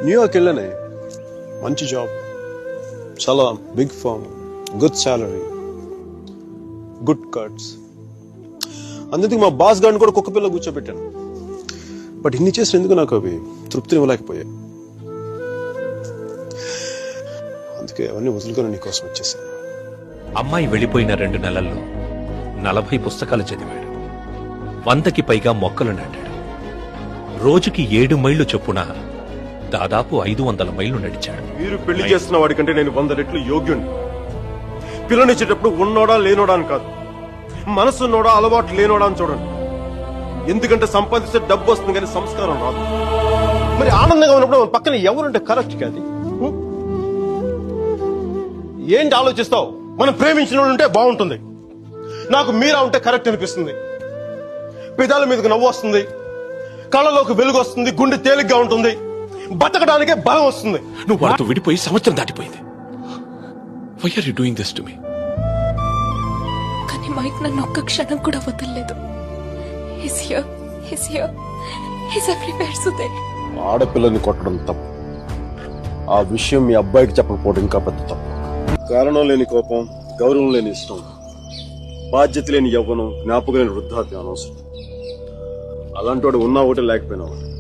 New York వెళ్ళానే, మంచి job, చాలా big firm, good salary, good cuts. అందుకు మా బాస్ గారిని కూడా కుక్క పిల్ల కూర్చోబెట్టాను. బట్ ఇన్ని చేసిన ఎందుకు నాకు అవి తృప్తిని ఇవ్వలేకపోయాయి. అందుకే అవన్నీ వదులుకొని నీకోసం వచ్చేసాను. అమ్మాయి వెళ్ళిపోయిన 2 నెలల్లో 40 పుస్తకాలు చదివాడు. 100కి పైగా మొక్కలు నాటాడు. రోజుకి 7 మైళ్లు చొప్పున దాదాపు 500 మైళ్లు నడిచాడు. మీరు పెళ్లి చేస్తున్న వాడికంటే నేను 100 రెట్లు యోగ్యుణ్ణి. పిల్లనిచ్చేటప్పుడు ఉన్నోడా లేనోడా అని కాదు, మనసున్నోడా అలవాటు లేనోడా అని చూడండి. ఎందుకంటే సంపాదిస్తే డబ్బు వస్తుంది కానీ సంస్కారం రాదు. మరి ఆనందంగా ఉన్నప్పుడు మన పక్కన ఎవరుంటే కరెక్ట్ కాదు. ఏంటి ఆలోచిస్తావు? మనం ప్రేమించిన వాళ్ళు ఉంటే బాగుంటుంది. నాకు మీరా ఉంటే కరెక్ట్ అనిపిస్తుంది. పెదాల మీదకు నవ్వు వస్తుంది, కళ్ళలోకి వెలుగు వస్తుంది, గుండె తేలిగ్గా ఉంటుంది, బతకడానికే బలం వస్తుంది. నువ్వు వాడితో విడిపోయి సంవత్సరం దాటిపోయింది. Why are you doing this to me? కానీ మైక్ నన్ను ఒక్క క్షణం కూడా వదలలేదు. He's here. He's everywhere, Sudheer. ఆడపిల్లని కొట్టడం తప్పు. ఆ విషయం మీ అబ్బాయికి చెప్పకపోవడం ఇంకా పెద్ద తప్పు. కారణం లేని కోపం, గౌరవం లేని ఇష్టం, బాధ్యత లేని యవ్వనం, జ్ఞాపకం లేని వృద్ధాప్యం అనవసరం. అలాంటి వాడు ఉన్నా ఒకటి లేకపోయినా ఒకటి.